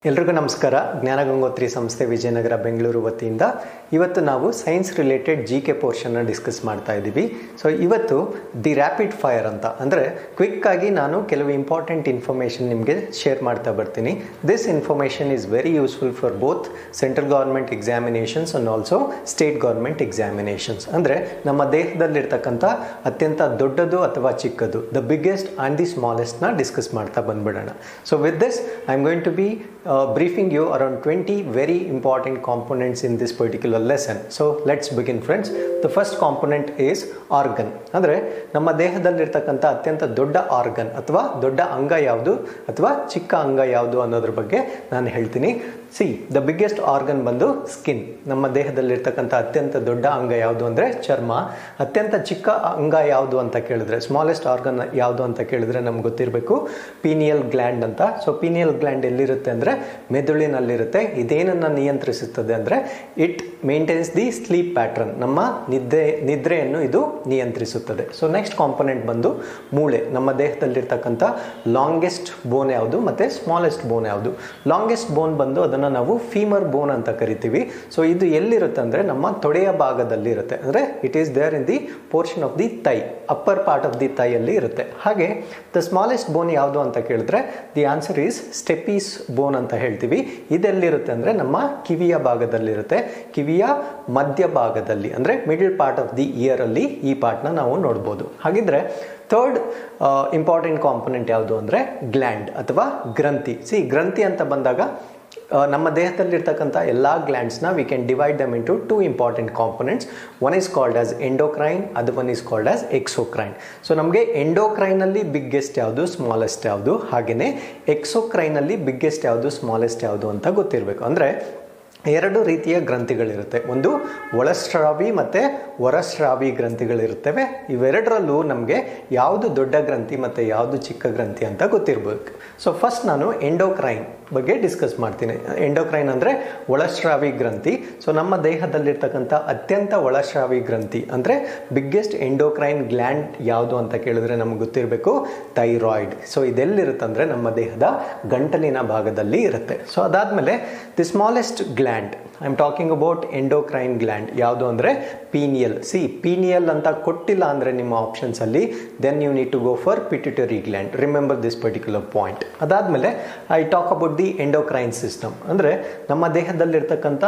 ಎಲ್ರಿಗೂ ನಮಸ್ಕಾರ. ಜ್ಞಾನಗಂಗೋತ್ರಿ ಸಂಸ್ಥೆ ವಿಜಯನಗರ ಬೆಂಗಳೂರು ವತಿಯಿಂದ ಇವತ್ತು ನಾವು ಸೈನ್ಸ್ ರಿಲೇಟೆಡ್ GK ಪೋರ್ಷನ್ನ ಡಿಸ್ಕಸ್ ಮಾಡ್ತಾ ಇದ್ದೀವಿ. ಸೊ ಇವತ್ತು ದಿ ರ್ಯಾಪಿಡ್ ಫೈರ್ ಅಂತ ಅಂದರೆ ಕ್ವಿಕ್ ಆಗಿ ನಾನು ಕೆಲವು ಇಂಪಾರ್ಟೆಂಟ್ ಇನ್ಫಾರ್ಮೇಷನ್ ನಿಮಗೆ ಶೇರ್ ಮಾಡ್ತಾ ಬರ್ತೀನಿ. This information is very useful for both central government examinations and also state government examinations. ಅಂದರೆ ನಮ್ಮ ದೇಹದಲ್ಲಿರ್ತಕ್ಕಂಥ ಅತ್ಯಂತ ದೊಡ್ಡದು ಅಥವಾ ಚಿಕ್ಕದು, ದ ಬಿಗ್ಗೆಸ್ಟ್ ಆ್ಯಂಡ್ ದಿ ಸ್ಮಾಲೆಸ್ಟ್ನ ಡಿಸ್ಕಸ್ ಮಾಡ್ತಾ ಬಂದ್ಬಿಡೋಣ. So with this I am going to be briefing you around 20 very important components in this particular lesson. So let's begin friends. The first component is organ. ಅಂದರೆ ನಮ್ಮ ದೇಹದಲ್ಲಿರ್ತಕ್ಕಂಥ ಅತ್ಯಂತ ದೊಡ್ಡ organ ಅಥವಾ ದೊಡ್ಡ ಅಂಗ ಯಾವುದು ಅಥವಾ ಚಿಕ್ಕ ಅಂಗ ಯಾವುದು ಅನ್ನೋದ್ರ ಬಗ್ಗೆ ನಾನು ಹೇಳ್ತೀನಿ. ದ ಬಿಗ್ಗೆಸ್ಟ್ ಆರ್ಗನ್ ಬಂದು ಸ್ಕಿನ್. ನಮ್ಮ ದೇಹದಲ್ಲಿರ್ತಕ್ಕಂಥ ಅತ್ಯಂತ ದೊಡ್ಡ ಅಂಗ ಯಾವುದು ಅಂದರೆ ಚರ್ಮ. ಅತ್ಯಂತ ಚಿಕ್ಕ ಅಂಗ ಯಾವುದು ಅಂತ ಕೇಳಿದ್ರೆ, ಸ್ಮಾಲೆಸ್ಟ್ ಆರ್ಗನ್ ಯಾವುದು ಅಂತ ಕೇಳಿದ್ರೆ ನಮ್ಗೆ ಗೊತ್ತಿರಬೇಕು ಪೀನಿಯಲ್ ಗ್ಲ್ಯಾಂಡ್ ಅಂತ. ಸೊ ಪೀನಿಯಲ್ ಗ್ಲ್ಯಾಂಡ್ ಎಲ್ಲಿರುತ್ತೆ ಅಂದರೆ ಮೆದುಳಿನಲ್ಲಿರುತ್ತೆ. ಇದೇನನ್ನು ನಿಯಂತ್ರಿಸುತ್ತದೆ ಅಂದರೆ it maintains the sleep pattern. ನಮ್ಮ ನಿದ್ರೆಯನ್ನು ಇದು ನಿಯಂತ್ರಿಸುತ್ತದೆ. ಸೊ ನೆಕ್ಸ್ಟ್ ಕಾಂಪೊನೆಂಟ್ ಬಂದು ಮೂಳೆ. ನಮ್ಮ ದೇಹದಲ್ಲಿರ್ತಕ್ಕಂಥ ಲಾಂಗೆಸ್ಟ್ ಬೋನ್ ಯಾವುದು ಮತ್ತು ಸ್ಮಾಲೆಸ್ಟ್ ಬೋನ್ ಯಾವುದು. ಲಾಂಗೆಸ್ಟ್ ಬೋನ್ ಬಂದು ಅದನ್ನು ನಾವು ಫೀಮರ್ ಬೋನ್ ಅಂತ ಕರಿತೀವಿ. ಸೊ ಇದು ಎಲ್ಲಿರುತ್ತೆ ಅಂದರೆ ನಮ್ಮ ತೊಡೆಯ ಭಾಗದಲ್ಲಿ ಇರುತ್ತೆ. ಅಂದರೆ it is there in the portion of the thigh, upper part of the thigh ಅಲ್ಲಿ ಇರುತ್ತೆ. ಹಾಗೆ ದ ಸ್ಮಾಲೆಸ್ಟ್ ಬೋನ್ ಯಾವುದು ಅಂತ ಕೇಳಿದ್ರೆ the answer is stapes bone ಅಂತ ಹೇಳ್ತೀವಿ. ಇದೆಲ್ಲಿರುತ್ತೆ ಅಂದರೆ ನಮ್ಮ ಕಿವಿಯ ಭಾಗದಲ್ಲಿರುತ್ತೆ. ಕಿವಿಯ ಮಧ್ಯ ಭಾಗದಲ್ಲಿ ಅಂದರೆ middle part of the year ಅಲ್ಲಿ ಈ ಪಾರ್ಟ್ನ ನಾವು ನೋಡ್ಬೋದು. ಹಾಗಿದ್ರೆ ಥರ್ಡ್ ಇಂಪಾರ್ಟೆಂಟ್ ಕಾಂಪೊನೆಂಟ್ ಯಾವುದು ಅಂದರೆ ಗ್ಲ್ಯಾಂಡ್ ಅಥವಾ ಗ್ರಂಥಿ. ಗ್ರಂಥಿ ಅಂತ ಬಂದಾಗ ನಮ್ಮ ದೇಹದಲ್ಲಿರ್ತಕ್ಕಂಥ ಎಲ್ಲ ಗ್ಲ್ಯಾಂಡ್ಸ್ನ we can divide them into two important components. One is called as endocrine, ಅದು one is called as exocrine. So ನಮಗೆ ಎಂಡೋಕ್ರೈನಲ್ಲಿ ಬಿಗ್ಗೆಸ್ಟ್ ಯಾವುದು, ಸ್ಮಾಲೆಸ್ಟ್ ಯಾವುದು, ಹಾಗೆಯೇ ಎಕ್ಸೋಕ್ರೈನಲ್ಲಿ ಬಿಗ್ಗೆಸ್ಟ್ ಯಾವುದು, ಸ್ಮಾಲೆಸ್ಟ್ ಯಾವುದು ಅಂತ ಗೊತ್ತಿರಬೇಕು. ಅಂದರೆ ಎರಡು ರೀತಿಯ ಗ್ರಂಥಿಗಳಿರುತ್ತೆ. ಒಂದು ಒಳಸ್ರಾವಿ ಮತ್ತು ಹೊರಸ್ರಾವಿ ಗ್ರಂಥಿಗಳಿರುತ್ತವೆ. ಇವೆರಡರಲ್ಲೂ ನಮಗೆ ಯಾವುದು ದೊಡ್ಡ ಗ್ರಂಥಿ ಮತ್ತು ಯಾವುದು ಚಿಕ್ಕ ಗ್ರಂಥಿ ಅಂತ ಗೊತ್ತಿರಬೇಕು. ಸೊ ಫಸ್ಟ್ ನಾನು ಎಂಡೋಕ್ರೈನ್ ಬಗ್ಗೆ ಡಿಸ್ಕಸ್ ಮಾಡ್ತೀನಿ. ಎಂಡೋಕ್ರೈನ್ ಅಂದರೆ ಒಳಸ್ರಾವಿ ಗ್ರಂಥಿ. ಸೊ ನಮ್ಮ ದೇಹದಲ್ಲಿರ್ತಕ್ಕಂಥ ಅತ್ಯಂತ ಒಳಸ್ರಾವಿ ಗ್ರಂಥಿ ಅಂದರೆ ಬಿಗ್ಗೆಸ್ಟ್ ಎಂಡೋಕ್ರೈನ್ ಗ್ಲ್ಯಾಂಡ್ ಯಾವುದು ಅಂತ ಕೇಳಿದ್ರೆ ನಮ್ಗೆ ಗೊತ್ತಿರಬೇಕು ಥೈರಾಯ್ಡ್. ಸೊ ಇದೆಲ್ಲಿರುತ್ತೆ ಅಂದರೆ ನಮ್ಮ ದೇಹದ ಗಂಟಲಿನ ಭಾಗದಲ್ಲಿ ಇರುತ್ತೆ. ಸೊ ಅದಾದಮೇಲೆ the smallest gland, I am talking about endocrine gland ಯಾವುದು ಅಂದರೆ ಪೀನಿಯಲ್. ಪೀನಿಯಲ್ ಅಂತ ಕೊಟ್ಟಿಲ್ಲ ಅಂದರೆ ನಿಮ್ಮ ಆಪ್ಷನ್ಸಲ್ಲಿ then you need to go for pituitary gland. Remember this particular point. ಅದಾದಮೇಲೆ I talk about the endocrine system. ಅಂದರೆ ನಮ್ಮ ದೇಹದಲ್ಲಿರ್ತಕ್ಕಂಥ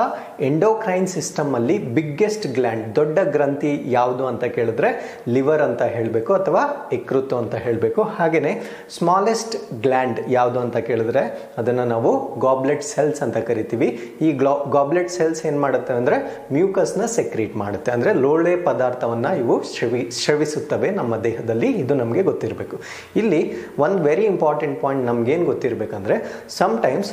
ಎಂಡೋಕ್ರೈನ್ ಸಿಸ್ಟಮಲ್ಲಿ ಬಿಗ್ಗೆಸ್ಟ್ ಗ್ಲ್ಯಾಂಡ್, ದೊಡ್ಡ ಗ್ರಂಥಿ ಯಾವುದು ಅಂತ ಕೇಳಿದ್ರೆ ಲಿವರ್ ಅಂತ ಹೇಳಬೇಕು ಅಥವಾ ಯಕೃತ್ತು ಅಂತ ಹೇಳಬೇಕು. ಹಾಗೆಯೇ ಸ್ಮಾಲೆಸ್ಟ್ ಗ್ಲ್ಯಾಂಡ್ ಯಾವುದು ಅಂತ ಕೇಳಿದ್ರೆ ಅದನ್ನು ನಾವು ಗಾಬ್ಲೆಟ್ ಸೆಲ್ಸ್ ಅಂತ ಕರಿತೀವಿ. ಈ ಗಾಬ್ಲೆಟ್ ಸೆಲ್ಸ್ ಏನು ಮಾಡುತ್ತೆ ಅಂದರೆ ಮ್ಯೂಕಸ್ನ ಸೆಕ್ರೀಟ್ ಮಾಡುತ್ತೆ. ಅಂದರೆ ಲೋಳೆ ಪದಾರ್ಥವನ್ನು ಇವು ಸ್ರವಿಸುತ್ತವೆ ನಮ್ಮ ದೇಹದಲ್ಲಿ. ಇದು ನಮಗೆ ಗೊತ್ತಿರಬೇಕು. ಇಲ್ಲಿ ಒಂದು ವೆರಿ ಇಂಪಾರ್ಟೆಂಟ್ ಪಾಯಿಂಟ್ ನಮಗೇನು ಗೊತ್ತಿರಬೇಕಂದ್ರೆ ಸಮ್ಟೈಮ್ಸ್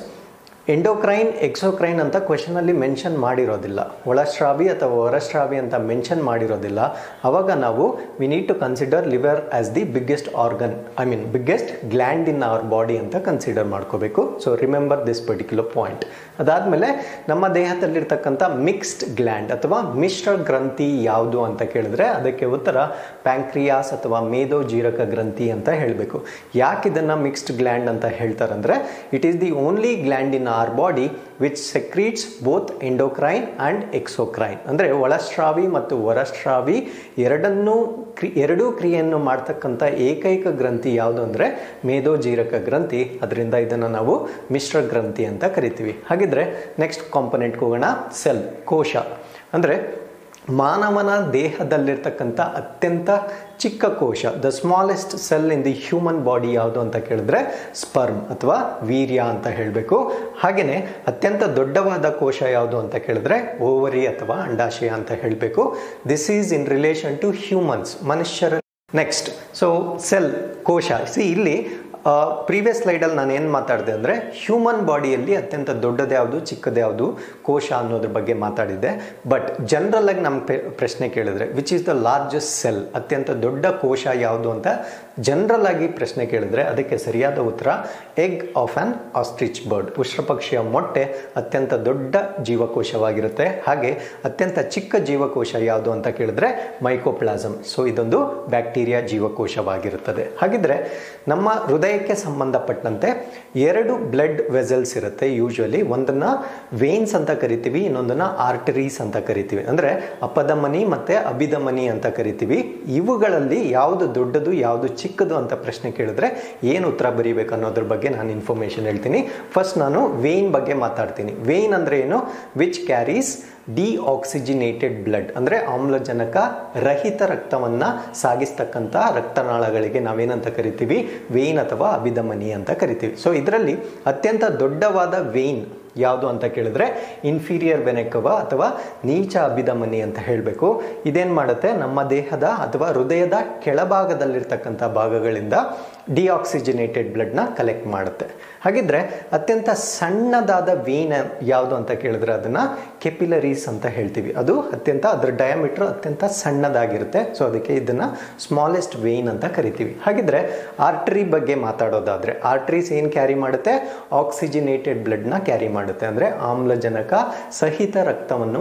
ಎಂಡೋಕ್ರೈನ್ ಎಕ್ಸೋಕ್ರೈನ್ ಅಂತ ಕ್ವೆಶನಲ್ಲಿ ಮೆನ್ಷನ್ ಮಾಡಿರೋದಿಲ್ಲ, ಒಳಸ್ರಾವಿ ಅಥವಾ ಹೊರಸ್ರಾವಿ ಅಂತ ಮೆನ್ಷನ್ ಮಾಡಿರೋದಿಲ್ಲ. ಆವಾಗ ನಾವು we need to consider liver as the biggest organ, I mean biggest gland in our body ಅಂತ ಕನ್ಸಿಡರ್ ಮಾಡ್ಕೋಬೇಕು. So remember this particular point. ಅದಾದಮೇಲೆ ನಮ್ಮ ದೇಹದಲ್ಲಿರ್ತಕ್ಕಂಥ ಮಿಕ್ಸ್ಡ್ ಗ್ಲ್ಯಾಂಡ್ ಅಥವಾ ಮಿಶ್ರ ಗ್ರಂಥಿ ಯಾವುದು ಅಂತ ಕೇಳಿದ್ರೆ ಅದಕ್ಕೆ ಉತ್ತರ ಪ್ಯಾಂಕ್ರಿಯಾಸ್ ಅಥವಾ ಮೇದೋಜೀರಕ ಗ್ರಂಥಿ ಅಂತ ಹೇಳಬೇಕು. ಯಾಕೆ ಇದನ್ನು ಮಿಕ್ಸ್ಡ್ ಗ್ಲ್ಯಾಂಡ್ ಅಂತ ಹೇಳ್ತಾರಂದ್ರೆ it is the only gland in our body which secretes both endocrine and exocrine. ಅಂದರೆ ಒಳಸ್ರಾವಿ ಮತ್ತು ಹೊರಸ್ರಾವಿ ಎರಡೂ ಕ್ರಿಯೆಯನ್ನು ಮಾಡ್ತಕ್ಕಂಥ ಏಕೈಕ ಗ್ರಂಥಿ ಯಾವುದು ಅಂದರೆ ಮೇದೋಜೀರಕ ಗ್ರಂಥಿ. ಅದರಿಂದ ಇದನ್ನು ನಾವು ಮಿಶ್ರ ಗ್ರಂಥಿ ಅಂತ ಕರಿತೀವಿ. ಹಾಗಿದ್ರೆ ನೆಕ್ಸ್ಟ್ ಕಾಂಪೊನೆಂಟ್ಗೆ ಹೋಗೋಣ. ಸೆಲ್, ಕೋಶ. ಅಂದರೆ ಮಾನವನ ದೇಹದಲ್ಲಿರ್ತಕ್ಕಂಥ ಅತ್ಯಂತ ಚಿಕ್ಕ ಕೋಶ, the smallest cell in the human body ಯಾವುದು ಅಂತ ಕೇಳಿದ್ರೆ ಸ್ಪರ್ಮ್ ಅಥವಾ ವೀರ್ಯ ಅಂತ ಹೇಳಬೇಕು. ಹಾಗೆಯೇ ಅತ್ಯಂತ ದೊಡ್ಡವಾದ ಕೋಶ ಯಾವುದು ಅಂತ ಕೇಳಿದ್ರೆ ಓವರಿ ಅಥವಾ ಅಂಡಾಶಯ ಅಂತ ಹೇಳಬೇಕು. This is in relation to humans, ಮನುಷ್ಯರ. ನೆಕ್ಸ್ಟ್, ಸೊ ಸೆಲ್, ಕೋಶ. ಇಲ್ಲಿ ಪ್ರೀವಿಯಸ್ ಸ್ಲೈಡಲ್ಲಿ ನಾನು ಏನು ಮಾತಾಡಿದೆ ಅಂದರೆ ಹ್ಯೂಮನ್ ಬಾಡಿಯಲ್ಲಿ ಅತ್ಯಂತ ದೊಡ್ಡದು ಯಾವುದು, ಚಿಕ್ಕದು ಯಾವುದು, ಕೋಶ ಅನ್ನೋದ್ರ ಬಗ್ಗೆ ಮಾತಾಡಿದ್ದೆ. ಬಟ್ ಜನರಲ್ ಆಗಿ ನಮ್ಮ ಪ್ರಶ್ನೆ ಕೇಳಿದ್ರೆ which is the largest cell, ಅತ್ಯಂತ ದೊಡ್ಡ ಕೋಶ ಯಾವುದು ಅಂತ ಜನರಲ್ ಆಗಿ ಪ್ರಶ್ನೆ ಕೇಳಿದ್ರೆ ಅದಕ್ಕೆ ಸರಿಯಾದ ಉತ್ತರ egg of an ostrich bird. ಉಷ್ಟ್ರಪಕ್ಷಿಯ ಮೊಟ್ಟೆ ಅತ್ಯಂತ ದೊಡ್ಡ ಜೀವಕೋಶವಾಗಿರುತ್ತೆ. ಹಾಗೆ ಅತ್ಯಂತ ಚಿಕ್ಕ ಜೀವಕೋಶ ಯಾವುದು ಅಂತ ಕೇಳಿದ್ರೆ ಮೈಕೋಪ್ಲಾಸಮ್. ಸೊ ಇದೊಂದು ಬ್ಯಾಕ್ಟೀರಿಯಾ ಜೀವಕೋಶವಾಗಿರುತ್ತದೆ. ಹಾಗಿದ್ರೆ ನಮ್ಮ ಹೃದಯಕ್ಕೆ ಸಂಬಂಧಪಟ್ಟಂತೆ 2 ಬ್ಲಡ್ ವೆಸಲ್ಸ್ ಇರುತ್ತೆ ಯೂಶುವಲಿ. ಒಂದನ್ನ ವೇನ್ಸ್ ಅಂತ ಕರಿತೀವಿ, ಇನ್ನೊಂದನ್ನ ಆರ್ಟರೀಸ್ ಅಂತ ಕರಿತೀವಿ. ಅಂದ್ರೆ ಅಪಧಮನಿ ಮತ್ತೆ ಅಭಿಧಮನಿ ಅಂತ ಕರಿತೀವಿ. ಇವುಗಳಲ್ಲಿ ಯಾವುದು ದೊಡ್ಡದು ಯಾವುದು ಚಿಕ್ಕದು ಅಂತ ಪ್ರಶ್ನೆ ಕೇಳಿದ್ರೆ ಏನು ಉತ್ತರ ಬರೀಬೇಕು ಅನ್ನೋದ್ರ ಬಗ್ಗೆ ನಾನು ಇನ್ಫಾರ್ಮೇಶನ್ ಹೇಳ್ತೀನಿ. ಫಸ್ಟ್ ನಾನು ವೇನ್ ಬಗ್ಗೆ ಮಾತಾಡ್ತೀನಿ. ವೇನ್ ಅಂದ್ರೆ ಏನು? ವಿಚ್ ಕ್ಯಾರೀಸ್ ಡಿಆಕ್ಸಿಜಿನೇಟೆಡ್ ಬ್ಲಡ್, ಅಂದ್ರೆ ಆಮ್ಲಜನಕ ರಹಿತ ರಕ್ತವನ್ನ ಸಾಗಿಸ್ತಕ್ಕಂಥ ರಕ್ತನಾಳಗಳಿಗೆ ನಾವೇನಂತ ಕರಿತೀವಿ? ವೇನ್ ಅಥವಾ ಅಭಿಧಮನಿ ಅಂತ ಕರಿತೀವಿ. ಸೊ ಇದರಲ್ಲಿ ಅತ್ಯಂತ ದೊಡ್ಡವಾದ ವೇನ್ ಯಾವುದು ಅಂತ ಕೇಳಿದ್ರೆ ಇನ್ಫೀರಿಯರ್ ವೆನೆ ಕವಾ ಅಥವಾ ನೀಚ ಅಭಿಧಮನಿ ಅಂತ ಹೇಳಬೇಕು. ಇದೇನ್ ಮಾಡುತ್ತೆ? ನಮ್ಮ ದೇಹದ ಅಥವಾ ಹೃದಯದ ಕೆಳಭಾಗದಲ್ಲಿರ್ತಕ್ಕಂಥ ಭಾಗಗಳಿಂದ ಡಿಆಕ್ಸಿಜಿನೇಟೆಡ್ ಬ್ಲಡ್ನ ಕಲೆಕ್ಟ್ ಮಾಡುತ್ತೆ. ಹಾಗಿದ್ರೆ ಅತ್ಯಂತ ಸಣ್ಣದಾದ ವೇನ್ ಯಾವುದು ಅಂತ ಕೇಳಿದ್ರೆ ಅದನ್ನ ಕೆಪಿಲರೀಸ್ ಅಂತ ಹೇಳ್ತೀವಿ. ಅದು ಅದರ ಡಯಾಮೀಟರ್ ಅತ್ಯಂತ ಸಣ್ಣದಾಗಿರುತ್ತೆ. ಸೊ ಅದಕ್ಕೆ ಇದನ್ನ ಸ್ಮಾಲೆಸ್ಟ್ ವೇನ್ ಅಂತ ಕರಿತೀವಿ. ಹಾಗಿದ್ರೆ ಆರ್ಟರಿ ಬಗ್ಗೆ ಮಾತಾಡೋದಾದ್ರೆ ಆರ್ಟರೀಸ್ ಏನ್ ಕ್ಯಾರಿ ಮಾಡುತ್ತೆ? ಆಕ್ಸಿಜಿನೇಟೆಡ್ ಬ್ಲಡ್ ನ ಕ್ಯಾರಿ ಮಾಡುತ್ತೆ. ಅಂದ್ರೆ ಆಮ್ಲಜನಕ ಸಹಿತ ರಕ್ತವನ್ನು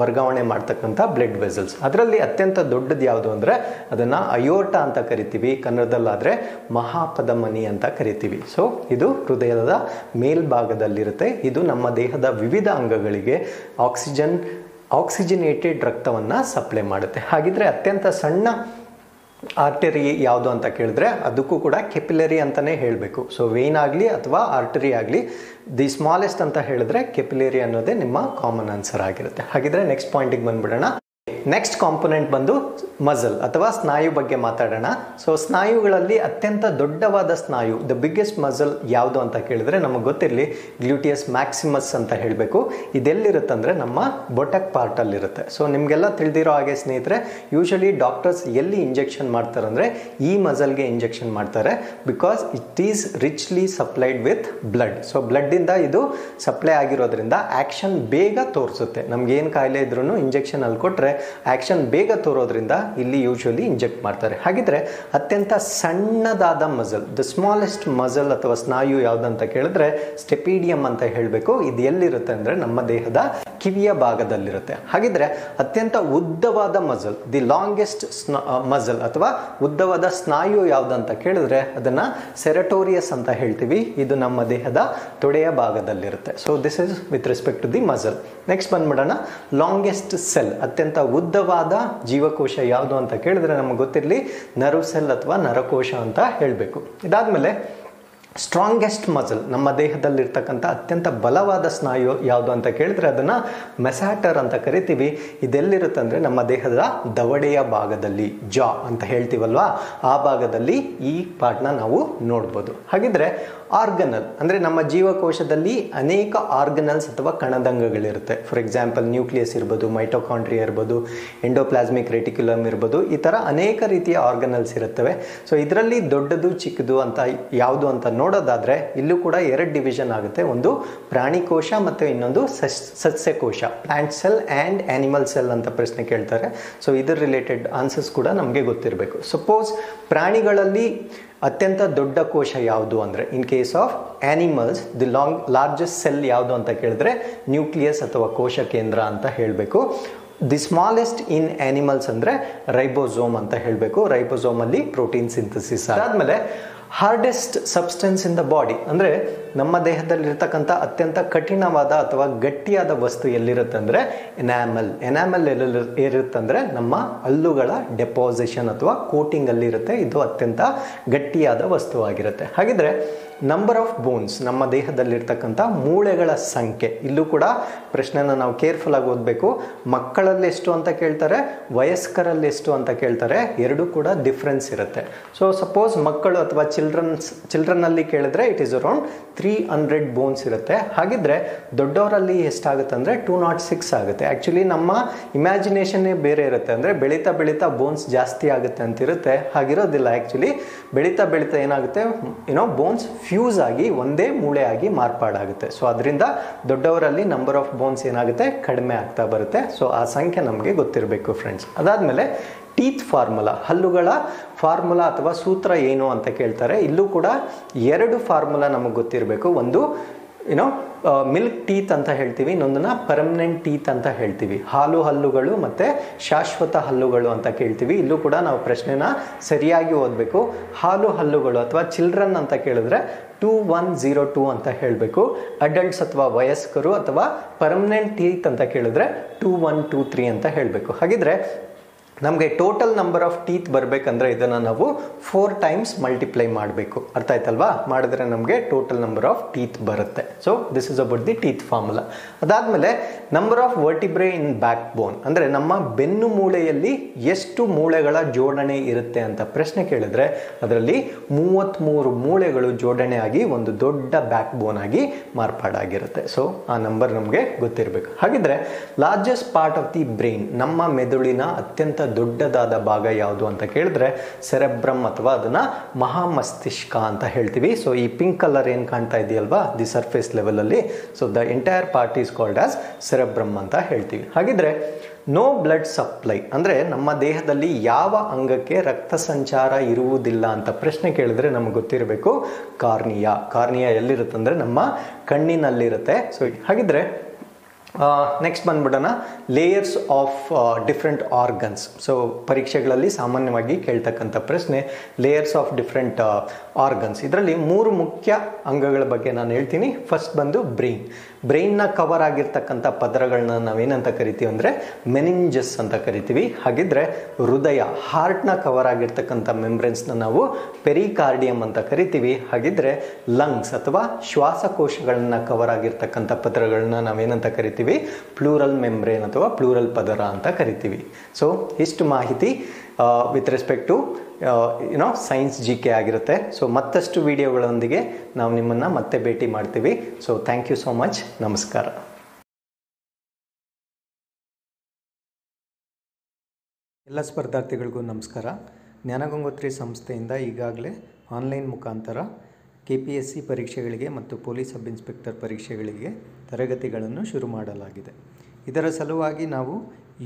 ವರ್ಗಾವಣೆ ಮಾಡ್ತಕ್ಕಂಥ ಬ್ಲಡ್ ವೆಸಲ್ಸ್. ಅದರಲ್ಲಿ ಅತ್ಯಂತ ದೊಡ್ಡದು ಯಾವುದು ಅಂದ್ರೆ ಅದನ್ನ ಅಯೋರ್ಟ ಅಂತ ಕರಿತೀವಿ. ಕನ್ನಡದಲ್ಲಾದ್ರೆ ಮಹಾಪಧಮನಿ ಅಂತ ಕರಿತೀವಿ. ಸೊ ಇದು ಹೃದಯದ ಮೇಲ್ಭಾಗದಲ್ಲಿರುತ್ತೆ. ಇದು ನಮ್ಮ ದೇಹದ ವಿವಿಧ ಅಂಗಗಳಿಗೆ ಆಕ್ಸಿಜಿನೇಟೆಡ್ ರಕ್ತವನ್ನ ಸಪ್ಲೈ ಮಾಡುತ್ತೆ. ಹಾಗಿದ್ರೆ ಅತ್ಯಂತ ಸಣ್ಣ ಆರ್ಟರಿ ಯಾವುದು ಅಂತ ಕೇಳಿದ್ರೆ ಅದಕ್ಕೂ ಕೂಡ ಕೆಪಿಲರಿ ಅಂತಾನೆ ಹೇಳಬೇಕು. ಸೊ ವೇನ್ ಆಗಲಿ ಅಥವಾ ಆರ್ಟರಿ ಆಗಲಿ ದಿ ಸ್ಮಾಲೆಸ್ಟ್ ಅಂತ ಹೇಳಿದ್ರೆ ಕೆಪಿಲರಿ ಅನ್ನೋದೇ ನಿಮ್ಮ ಕಾಮನ್ ಆನ್ಸರ್ ಆಗಿರುತ್ತೆ. ಹಾಗಿದ್ರೆ ನೆಕ್ಸ್ಟ್ ಪಾಯಿಂಟಿಗೆ ಬಂದ್ಬಿಡೋಣ. ನೆಕ್ಸ್ಟ್ ಕಾಂಪೊನೆಂಟ್ ಬಂದು ಮಸಲ್ ಅಥವಾ ಸ್ನಾಯು ಬಗ್ಗೆ ಮಾತಾಡೋಣ. ಸೊ ಸ್ನಾಯುಗಳಲ್ಲಿ ಅತ್ಯಂತ ದೊಡ್ಡವಾದ ಸ್ನಾಯು, ದ ಬಿಗ್ಗೆಸ್ಟ್ ಮಸಲ್ ಯಾವುದು ಅಂತ ಕೇಳಿದ್ರೆ ನಮಗೆ ಗೊತ್ತಿರಲಿ ಗ್ಲೂಟಿಯಸ್ ಮ್ಯಾಕ್ಸಿಮಸ್ ಅಂತ ಹೇಳಬೇಕು. ಇದೆಲ್ಲಿರುತ್ತೆ ಅಂದರೆ ನಮ್ಮ ಬೊಟಕ್ ಪಾರ್ಟಲ್ಲಿರುತ್ತೆ. ಸೊ ನಿಮಗೆಲ್ಲ ತಿಳಿದಿರೋ ಹಾಗೆ ಸ್ನೇಹಿತರೆ, ಯೂಶಲಿ ಡಾಕ್ಟರ್ಸ್ ಎಲ್ಲಿ ಇಂಜೆಕ್ಷನ್ ಮಾಡ್ತಾರೆ ಅಂದರೆ ಈ ಮಸಲ್ಗೆ ಇಂಜೆಕ್ಷನ್ ಮಾಡ್ತಾರೆ. Because it is richly supplied with blood. So ಬ್ಲಡ್ಡಿಂದ ಇದು ಸಪ್ಲೈ ಆಗಿರೋದ್ರಿಂದ ಆ್ಯಕ್ಷನ್ ಬೇಗ ತೋರಿಸುತ್ತೆ. ನಮ್ಗೆ ಏನು ಕಾಯಿಲೆ ಇದ್ರೂ ಇಂಜೆಕ್ಷನ್ ಅಲ್ಲಿ ಕೊಟ್ಟರೆ ಆಕ್ಷನ್ ಬೇಗ ತೋರೋದ್ರಿಂದ ಇಲ್ಲಿ ಯೂಶುವಲಿ ಇಂಜೆಕ್ಟ್ ಮಾಡ್ತಾರೆ. ಹಾಗಿದ್ರೆ ಅತ್ಯಂತ ಸಣ್ಣದಾದ ಮಸಲ್, ದ ಸ್ಮಾಲೆಸ್ಟ್ ಮಸಲ್ ಅಥವಾ ಸ್ನಾಯು ಯಾವ್ದಂತ ಕೇಳಿದ್ರೆ ಸ್ಟೆಪೀಡಿಯಂ ಅಂತ ಹೇಳಬೇಕು. ಇದು ಎಲ್ಲಿರುತ್ತೆ ಅಂದ್ರೆ ನಮ್ಮ ದೇಹದ ಕಿವಿಯ ಭಾಗದಲ್ಲಿರುತ್ತೆ. ಹಾಗಿದ್ರೆ ಅತ್ಯಂತ ಉದ್ದವಾದ ಮಸಲ್, ದಿ ಲಾಂಗೆಸ್ಟ್ ಮಸಲ್ ಅಥವಾ ಉದ್ದವಾದ ಸ್ನಾಯು ಯಾವ್ದಂತ ಕೇಳಿದ್ರೆ ಅದನ್ನ ಸೆರಟೋರಿಯಸ್ ಅಂತ ಹೇಳ್ತೀವಿ. ಇದು ನಮ್ಮ ದೇಹದ ತೊಡೆಯ ಭಾಗದಲ್ಲಿರುತ್ತೆ. So this is with respect to the muscle. Next ಬಂದ್ಬಿಡೋಣ, ಲಾಂಗೆಸ್ಟ್ ಸೆಲ್, ಅತ್ಯಂತ ಉದ್ದವಾದ ಜೀವಕೋಶ ಯಾವುದು ಅಂತ ಕೇಳಿದ್ರೆ ನಮಗೆ ಗೊತ್ತಿರಲಿ ನರ್ವ್ ಸೆಲ್ ಅಥವಾ ನರಕೋಶ ಅಂತ ಹೇಳಬೇಕು. ಇದಾದ್ಮೇಲೆ ಸ್ಟ್ರಾಂಗೆಸ್ಟ್ ಮಸಲ್, ನಮ್ಮ ದೇಹದಲ್ಲಿರ್ತಕ್ಕಂಥ ಅತ್ಯಂತ ಬಲವಾದ ಸ್ನಾಯು ಯಾವುದು ಅಂತ ಕೇಳಿದ್ರೆ ಅದನ್ನ ಮೆಸಾಟರ್ ಅಂತ ಕರಿತೀವಿ. ಇದೆಲ್ಲಿರುತ್ತೆ ಅಂದ್ರೆ ನಮ್ಮ ದೇಹದ ದವಡೆಯ ಭಾಗದಲ್ಲಿ, ಜಾ ಅಂತ ಹೇಳ್ತೀವಲ್ವಾ, ಆ ಭಾಗದಲ್ಲಿ ಈ ಪಾರ್ಟ್ನ ನಾವು ನೋಡ್ಬೋದು. ಹಾಗಿದ್ರೆ ಆರ್ಗನಲ್ ಅಂದ್ರೆ ನಮ್ಮ ಜೀವಕೋಶದಲ್ಲಿ ಅನೇಕ ಆರ್ಗನಲ್ಸ್ ಅಥವಾ ಕಣದಂಗಗಳಿರುತ್ತೆ. ಫಾರ್ ಎಕ್ಸಾಂಪಲ್ ನ್ಯೂಕ್ಲಿಯಸ್ ಇರ್ಬೋದು, ಮೈಟೋಕಾಂಡ್ರಿಯಾ ಇರ್ಬೋದು, ಎಂಡೋಪ್ಲಾಸ್ಮಿಕ್ ರೆಟಿಕ್ಯುಲಮ್ ಇರ್ಬೋದು, ಈ ಥರ ಅನೇಕ ರೀತಿಯ ಆರ್ಗನಲ್ಸ್ ಇರುತ್ತವೆ. ಸೊ ಇದರಲ್ಲಿ ದೊಡ್ಡದು ಚಿಕ್ಕದು ಅಂತ ಯಾವುದು ಅಂತ ನೋಡೋದಾದ್ರೆ ಇಲ್ಲೂ ಕೂಡ 2 ಡಿವಿಷನ್ ಆಗುತ್ತೆ. ಒಂದು ಪ್ರಾಣಿಕೋಶ ಮತ್ತು ಇನ್ನೊಂದು ಸಸ್ಯಕೋಶ, plant cell and animal cell ಅಂತ ಪ್ರಶ್ನೆ ಕೇಳ್ತಾರೆ. ಸೊ ಇದರ ರಿಲೇಟೆಡ್ ಆನ್ಸರ್ಸ್ ಕೂಡ ನಮಗೆ ಗೊತ್ತಿರಬೇಕು. ಸಪೋಸ್ ಪ್ರಾಣಿಗಳಲ್ಲಿ ಅತ್ಯಂತ ದೊಡ್ಡ ಕೋಶ ಯಾವುದು ಅಂದರೆ in case of animals the largest cell ಯಾವುದು ಅಂತ ಕೇಳಿದ್ರೆ ನ್ಯೂಕ್ಲಿಯಸ್ ಅಥವಾ ಕೋಶ ಕೇಂದ್ರ ಅಂತ ಹೇಳಬೇಕು. ದಿ ಸ್ಮಾಲೆಸ್ಟ್ ಇನ್ ಆನಿಮಲ್ಸ್ ಅಂದರೆ ರೈಬೋಸೋಮ್ ಅಂತ ಹೇಳಬೇಕು. ರೈಬೋಸೋಮ್ ಅಲ್ಲಿ ಪ್ರೋಟೀನ್ ಸಿಂಥಸಿಸ್. ಅದಾದ್ಮೇಲೆ hardest substance in the body ಅಂದರೆ ನಮ್ಮ ದೇಹದಲ್ಲಿರ್ತಕ್ಕಂಥ ಅತ್ಯಂತ ಕಠಿಣವಾದ ಅಥವಾ ಗಟ್ಟಿಯಾದ ವಸ್ತು ಎಲ್ಲಿರುತ್ತೆ ಅಂದರೆ ಎನಾಮಲ್. ಎನಾಮಲ್ ಇರುತ್ತೆ ಅಂದರೆ ನಮ್ಮ ಹಲ್ಲುಗಳ ಡೆಪಾಸಿಷನ್ ಅಥವಾ ಕೋಟಿಂಗ್ ಅಲ್ಲಿ ಇರುತ್ತೆ. ಇದು ಅತ್ಯಂತ ಗಟ್ಟಿಯಾದ ವಸ್ತುವಾಗಿರುತ್ತೆ. ಹಾಗಿದ್ರೆ ನಂಬರ್ ಆಫ್ ಬೋನ್ಸ್, ನಮ್ಮ ದೇಹದಲ್ಲಿರ್ತಕ್ಕಂಥ ಮೂಳೆಗಳ ಸಂಖ್ಯೆ, ಇಲ್ಲೂ ಕೂಡ ಪ್ರಶ್ನೆನ ನಾವು ಕೇರ್ಫುಲ್ ಆಗಿ ಓದಬೇಕು. ಮಕ್ಕಳಲ್ಲಿ ಎಷ್ಟು ಅಂತ ಕೇಳ್ತಾರೆ, ವಯಸ್ಕರಲ್ಲಿ ಎಷ್ಟು ಅಂತ ಕೇಳ್ತಾರೆ, ಎರಡೂ ಕೂಡ ಡಿಫ್ರೆನ್ಸ್ ಇರುತ್ತೆ. ಸೊ ಸಪೋಸ್ ಮಕ್ಕಳು ಅಥವಾ ಚಿಲ್ಡ್ರನ್ ಅಲ್ಲಿ ಕೇಳಿದ್ರೆ ಇಟ್ ಈಸ್ ಅರೌಂಡ್ 300 ಬೋನ್ಸ್ ಇರುತ್ತೆ. ಹಾಗಿದ್ರೆ ದೊಡ್ಡವರಲ್ಲಿ ಎಷ್ಟಾಗುತ್ತೆ ಅಂದರೆ 206 ಆಗುತ್ತೆ. ಆ್ಯಕ್ಚುಲಿ ನಮ್ಮ ಇಮ್ಯಾಜಿನೇಷನ್ನೇ ಬೇರೆ ಇರುತ್ತೆ. ಅಂದರೆ ಬೆಳೀತಾ ಬೆಳೀತಾ ಬೋನ್ಸ್ ಜಾಸ್ತಿ ಆಗುತ್ತೆ ಅಂತಿರುತ್ತೆ. ಹಾಗಿರೋದಿಲ್ಲ. ಆ್ಯಕ್ಚುಲಿ ಬೆಳೀತಾ ಬೆಳೀತಾ ಏನಾಗುತ್ತೆ, ಬೋನ್ಸ್ ಫ್ಯೂಸ್ ಆಗಿ ಒಂದೇ ಮೂಳೆ ಆಗಿ ಮಾರ್ಪಾಡಾಗುತ್ತೆ. ಸೊ ಅದರಿಂದ ದೊಡ್ಡವರಲ್ಲಿ ನಂಬರ್ ಆಫ್ ಬೋನ್ಸ್ ಏನಾಗುತ್ತೆ, ಕಡಿಮೆ ಆಗ್ತಾ ಬರುತ್ತೆ. ಸೊ ಆ ಸಂಖ್ಯೆ ನಮಗೆ ಗೊತ್ತಿರಬೇಕು ಫ್ರೆಂಡ್ಸ್. ಅದಾದಮೇಲೆ ಟೀತ್ ಫಾರ್ಮುಲಾ, ಹಲ್ಲುಗಳ ಫಾರ್ಮುಲಾ ಅಥವಾ ಸೂತ್ರ ಏನು ಅಂತ ಕೇಳ್ತಾರೆ. ಇಲ್ಲೂ ಕೂಡ 2 ಫಾರ್ಮುಲಾ ನಮಗೆ ಗೊತ್ತಿರಬೇಕು. ಒಂದು ಮಿಲ್ಕ್ ಟೀತ್ ಅಂತ ಹೇಳ್ತೀವಿ, ಇನ್ನೊಂದನ್ನ ಪರ್ಮನೆಂಟ್ ಟೀತ್ ಅಂತ ಹೇಳ್ತೀವಿ. ಹಾಲು ಹಲ್ಲುಗಳು ಮತ್ತು ಶಾಶ್ವತ ಹಲ್ಲುಗಳು ಅಂತ ಕೇಳ್ತೀವಿ. ಇಲ್ಲೂ ಕೂಡ ನಾವು ಪ್ರಶ್ನೆನ ಸರಿಯಾಗಿ ಓದಬೇಕು. ಹಾಲು ಹಲ್ಲುಗಳು ಅಥವಾ ಚಿಲ್ಡ್ರನ್ ಅಂತ ಕೇಳಿದ್ರೆ 2102 ಅಂತ ಹೇಳಬೇಕು. ಅಡಲ್ಟ್ಸ್ ಅಥವಾ ವಯಸ್ಕರು ಅಥವಾ ಪರ್ಮನೆಂಟ್ ಟೀತ್ ಅಂತ ಕೇಳಿದ್ರೆ 2123 ಅಂತ ಹೇಳಬೇಕು. ಹಾಗಿದ್ರೆ ನಮಗೆ ಟೋಟಲ್ ನಂಬರ್ ಆಫ್ ಟೀತ್ ಬರಬೇಕಂದ್ರೆ ಇದನ್ನು ನಾವು 4 ಟೈಮ್ಸ್ ಮಲ್ಟಿಪ್ಲೈ ಮಾಡಬೇಕು. ಅರ್ಥ ಆಯ್ತಲ್ವಾ? ಮಾಡಿದ್ರೆ ನಮಗೆ ಟೋಟಲ್ ನಂಬರ್ ಆಫ್ ಟೀತ್ ಬರುತ್ತೆ. So this is about the teeth formula. ಅದಾದಮೇಲೆ number of vertebrae in back bone, ಅಂದರೆ ನಮ್ಮ ಬೆನ್ನು ಮೂಳೆಯಲ್ಲಿ ಎಷ್ಟು ಮೂಳೆಗಳ ಜೋಡಣೆ ಇರುತ್ತೆ ಅಂತ ಪ್ರಶ್ನೆ ಕೇಳಿದ್ರೆ ಅದರಲ್ಲಿ 33 ಮೂಳೆಗಳು ಜೋಡಣೆ ಆಗಿ ಒಂದು ದೊಡ್ಡ ಬ್ಯಾಕ್ ಬೋನ್ ಆಗಿ ಮಾರ್ಪಾಡಾಗಿರುತ್ತೆ. ಸೊ ಆ ನಂಬರ್ ನಮಗೆ ಗೊತ್ತಿರಬೇಕು. ಹಾಗಿದ್ರೆ largest part of the brain, ನಮ್ಮ ಮೆದುಳಿನ ಅತ್ಯಂತ ದೊಡ್ಡದಾದ ಭಾಗ ಯಾವುದು ಅಂತ ಕೇಳಿದ್ರೆ ಸೆರೆಬ್ರಮ್ ಅಥವಾ ಅದನ್ನ ಮಹಾಮಸ್ತಿಷ್ಕ ಅಂತ ಹೇಳ್ತೀವಿ. ಸೊ ಈ ಪಿಂಕ್ ಕಲರ್ ಏನು ಕಾಣ್ತಾ ಇದೆಯಲ್ವಾ ದಿ ಸರ್ಫೇಸ್ ಲೆವೆಲ್ ಅಲ್ಲಿ, so the entire part is called as cerebrum ಅಂತ ಹೇಳ್ತೀವಿ. ಹಾಗಿದ್ರೆ ನೋ ಬ್ಲಡ್ ಸಪ್ಲೈ ಅಂದರೆ ನಮ್ಮ ದೇಹದಲ್ಲಿ ಯಾವ ಅಂಗಕ್ಕೆ ರಕ್ತ ಸಂಚಾರ ಇರುವುದಿಲ್ಲ ಅಂತ ಪ್ರಶ್ನೆ ಕೇಳಿದ್ರೆ ನಮಗೆ ಗೊತ್ತಿರಬೇಕು ಕಾರ್ನಿಯಾ. ಕಾರ್ನಿಯಾ ಎಲ್ಲಿರುತ್ತೆ ಅಂದರೆ ನಮ್ಮ ಕಣ್ಣಿನಲ್ಲಿರುತ್ತೆ. ಸೊ ಹಾಗಿದ್ರೆ ನೆಕ್ಸ್ಟ್ ಬಂದ್ಬಿಡೋಣ, layers of different organs. So ಪರೀಕ್ಷೆಗಳಲ್ಲಿ ಸಾಮಾನ್ಯವಾಗಿ ಕೇಳ್ತಕ್ಕಂಥ ಪ್ರಶ್ನೆ ಲೇಯರ್ಸ್ ಆಫ್ ಡಿಫ್ರೆಂಟ್ ಆರ್ಗನ್ಸ್. ಇದರಲ್ಲಿ 3 ಮುಖ್ಯ ಅಂಗಗಳ ಬಗ್ಗೆ ನಾನು ಹೇಳ್ತೀನಿ. ಫಸ್ಟ್ ಬಂದು ಬ್ರೈನ್. ಬ್ರೈನ್ನ ಕವರ್ ಆಗಿರ್ತಕ್ಕಂಥ ಪದರಗಳನ್ನ ನಾವೇನಂತ ಕರಿತೀವಿ ಅಂದರೆ ಮೆನಿಂಜಸ್ ಅಂತ ಕರಿತೀವಿ. ಹಾಗಿದ್ರೆ ಹೃದಯ, ಹಾರ್ಟ್ನ ಕವರ್ ಆಗಿರ್ತಕ್ಕಂಥ ಮೆಂಬ್ರೆನ್ಸ್ನ ನಾವು ಪೆರಿಕಾರ್ಡಿಯಂ ಅಂತ ಕರಿತೀವಿ. ಹಾಗಿದ್ರೆ ಲಂಗ್ಸ್ ಅಥವಾ ಶ್ವಾಸಕೋಶಗಳನ್ನ ಕವರ್ ಆಗಿರ್ತಕ್ಕಂಥ ಪದರಗಳನ್ನ ನಾವೇನಂತ ಕರಿತೀವಿ ಪ್ಲೂರಲ್ ಮೆಂಬ್ರೇನ್ ಅಥವಾ ಪ್ಲೂರಲ್ ಪದರ ಅಂತ ಕರಿತೀವಿ. ಸೊ ಇಷ್ಟು ಮಾಹಿತಿ with respect to science GK ಆಗಿರುತ್ತೆ. ಸೊ ಮತ್ತಷ್ಟು ವಿಡಿಯೋಗಳೊಂದಿಗೆ ನಾವು ನಿಮ್ಮನ್ನು ಮತ್ತೆ ಭೇಟಿ ಮಾಡ್ತೀವಿ. So thank you so much. ನಮಸ್ಕಾರ. ಎಲ್ಲ ಸ್ಪರ್ಧಾರ್ಥಿಗಳಿಗೂ ನಮಸ್ಕಾರ. ಜ್ಞಾನಗಂಗೋತ್ರಿ ಸಂಸ್ಥೆಯಿಂದ ಈಗಾಗಲೇ ಆನ್ಲೈನ್ ಮುಖಾಂತರ KPSC ಪರೀಕ್ಷೆಗಳಿಗೆ ಮತ್ತು ಪೊಲೀಸ್ ಸಬ್ ಇನ್ಸ್ಪೆಕ್ಟರ್ ಪರೀಕ್ಷೆಗಳಿಗೆ ತರಗತಿಗಳನ್ನು ಶುರು ಮಾಡಲಾಗಿದೆ. ಇದರ ಸಲುವಾಗಿ ನಾವು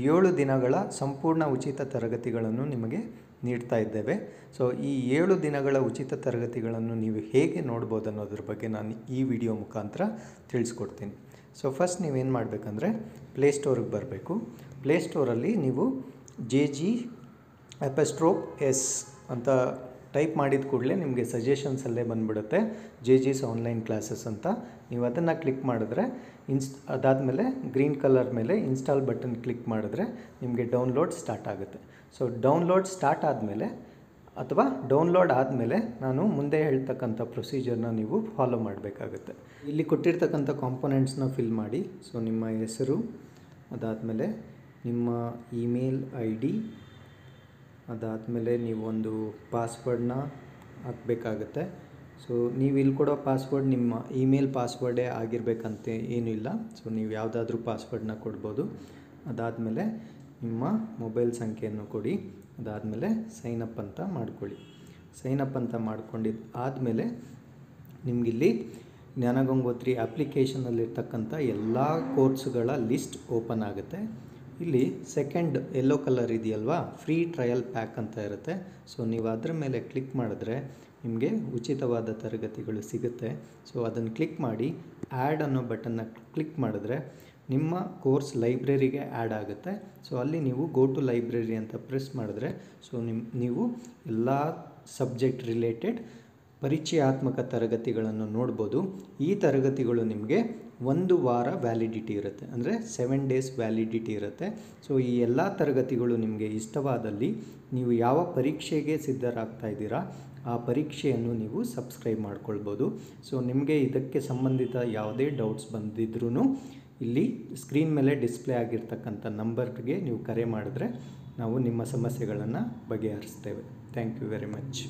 7 ದಿನಗಳ ಸಂಪೂರ್ಣ ಉಚಿತ ತರಗತಿಗಳನ್ನು ನಿಮಗೆ ನೀಡ್ತಾ ಇದ್ದೇವೆ. ಸೊ ಈ 7 ದಿನಗಳ ಉಚಿತ ತರಗತಿಗಳನ್ನು ನೀವು ಹೇಗೆ ನೋಡ್ಬೋದು ಅನ್ನೋದ್ರ ಬಗ್ಗೆ ನಾನು ಈ ವಿಡಿಯೋ ಮುಖಾಂತರ ತಿಳಿಸ್ಕೊಡ್ತೀನಿ. ಸೊ ಫಸ್ಟ್ ನೀವೇನು ಮಾಡಬೇಕಂದ್ರೆ ಪ್ಲೇಸ್ಟೋರಿಗೆ ಬರಬೇಕು. ಪ್ಲೇಸ್ಟೋರಲ್ಲಿ ನೀವು JG_S ಅಂತ ಟೈಪ್ ಮಾಡಿದ ಕೂಡಲೇ ನಿಮಗೆ ಸಜೆಷನ್ಸಲ್ಲೇ ಬಂದುಬಿಡುತ್ತೆ JG's ಆನ್ಲೈನ್ ಕ್ಲಾಸಸ್ ಅಂತ. ನೀವು ಅದನ್ನು ಕ್ಲಿಕ್ ಮಾಡಿದ್ರೆ ಅದಾದಮೇಲೆ ಗ್ರೀನ್ ಕಲರ್ ಮೇಲೆ ಇನ್ಸ್ಟಾಲ್ ಬಟನ್ ಕ್ಲಿಕ್ ಮಾಡಿದ್ರೆ ನಿಮಗೆ ಡೌನ್ಲೋಡ್ ಸ್ಟಾರ್ಟ್ ಆಗುತ್ತೆ. ಸೊ ಡೌನ್ಲೋಡ್ ಸ್ಟಾರ್ಟ್ ಆದಮೇಲೆ ಅಥವಾ ಡೌನ್ಲೋಡ್ ಆದಮೇಲೆ ನಾನು ಮುಂದೆ ಹೇಳ್ತಕ್ಕಂಥ ಪ್ರೊಸೀಜರ್ನ ನೀವು ಫಾಲೋ ಮಾಡಬೇಕಾಗುತ್ತೆ. ಇಲ್ಲಿ ಕೊಟ್ಟಿರ್ತಕ್ಕಂಥ ಕಾಂಪೊನೆಂಟ್ಸ್ನ ಫಿಲ್ ಮಾಡಿ. ಸೊ ನಿಮ್ಮ ಹೆಸರು, ಅದಾದಮೇಲೆ ನಿಮ್ಮ ಇಮೇಲ್ ID, ಅದಾದಮೇಲೆ ನೀವೊಂದು ಪಾಸ್ವರ್ಡ್ನ ಹಾಕಬೇಕಾಗತ್ತೆ. ಸೊ ನೀವು ಇಲ್ಲಿ ಕೊಡೋ ಪಾಸ್ವರ್ಡ್ ನಿಮ್ಮ ಇಮೇಲ್ ಪಾಸ್ವರ್ಡೇ ಆಗಿರಬೇಕಂತ ಏನೂ ಇಲ್ಲ. ಸೊ ನೀವು ಯಾವುದಾದ್ರೂ ಪಾಸ್ವರ್ಡ್ನ ಕೊಡ್ಬೋದು. ಅದಾದಮೇಲೆ ನಿಮ್ಮ ಮೊಬೈಲ್ ಸಂಖ್ಯೆಯನ್ನು ಕೊಡಿ. ಅದಾದಮೇಲೆ ಸೈನಪ್ ಅಂತ ಮಾಡ್ಕೊಳ್ಳಿ. ಸೈನಪ್ ಅಂತ ಮಾಡ್ಕೊಂಡಿದ್ದು ಆದಮೇಲೆ ನಿಮಗಿಲ್ಲಿ ಜ್ಞಾನಗಂಗೋತ್ರಿ ಅಪ್ಲಿಕೇಶನಲ್ಲಿರ್ತಕ್ಕಂಥ ಎಲ್ಲ ಕೋರ್ಸ್ಗಳ ಲಿಸ್ಟ್ ಓಪನ್ ಆಗುತ್ತೆ. ಇಲ್ಲಿ ಸೆಕೆಂಡ್ ಯೆಲ್ಲೋ ಕಲರ್ ಇದೆಯಲ್ವಾ, ಫ್ರೀ ಟ್ರಯಲ್ ಪ್ಯಾಕ್ ಅಂತ ಇರುತ್ತೆ. ಸೊ ನೀವು ಅದರ ಮೇಲೆ ಕ್ಲಿಕ್ ಮಾಡಿದ್ರೆ ನಿಮಗೆ ಉಚಿತವಾದ ತರಗತಿಗಳು ಸಿಗುತ್ತೆ. ಸೊ ಅದನ್ನು ಕ್ಲಿಕ್ ಮಾಡಿ ಆ್ಯಡ್ ಅನ್ನೋ ಬಟನ್ನ ಕ್ಲಿಕ್ ಮಾಡಿದ್ರೆ ನಿಮ್ಮ ಕೋರ್ಸ್ ಲೈಬ್ರರಿಗೆ ಆ್ಯಡ್ ಆಗುತ್ತೆ. ಸೊ ಅಲ್ಲಿ ನೀವು ಗೋ ಟು ಲೈಬ್ರರಿ ಅಂತ ಪ್ರೆಸ್ ಮಾಡಿದ್ರೆ ಸೊ ನೀವು ಎಲ್ಲ ಸಬ್ಜೆಕ್ಟ್ ರಿಲೇಟೆಡ್ ಪರಿಚಯಾತ್ಮಕ ತರಗತಿಗಳನ್ನು ನೋಡ್ಬೋದು. ಈ ತರಗತಿಗಳು ನಿಮಗೆ 1 ವಾರ ವ್ಯಾಲಿಡಿಟಿ ಇರುತ್ತೆ, ಅಂದರೆ 7 ಡೇಸ್ ವ್ಯಾಲಿಡಿಟಿ ಇರುತ್ತೆ. ಸೊ ಈ ಎಲ್ಲ ತರಗತಿಗಳು ನಿಮಗೆ ಇಷ್ಟವಾದಲ್ಲಿ ನೀವು ಯಾವ ಪರೀಕ್ಷೆಗೆ ಸಿದ್ಧರಾಗ್ತಾ ಇದ್ದೀರಾ ಆ ಪರೀಕ್ಷೆಯನ್ನು ನೀವು ಸಬ್ಸ್ಕ್ರೈಬ್ ಮಾಡ್ಕೊಳ್ಬೋದು. ಸೊ ನಿಮಗೆ ಇದಕ್ಕೆ ಸಂಬಂಧಿತ ಯಾವುದೇ ಡೌಟ್ಸ್ ಬಂದಿದ್ರೂ ಇಲ್ಲಿ ಸ್ಕ್ರೀನ್ ಮೇಲೆ ಡಿಸ್ಪ್ಲೇ ಆಗಿರ್ತಕ್ಕಂಥ ನಂಬರ್ಗೆ ನೀವು ಕರೆ ಮಾಡಿದ್ರೆ ನಾವು ನಿಮ್ಮ ಸಮಸ್ಯೆಗಳನ್ನು ಬಗೆಹರಿಸ್ತೇವೆ. Thank you very much.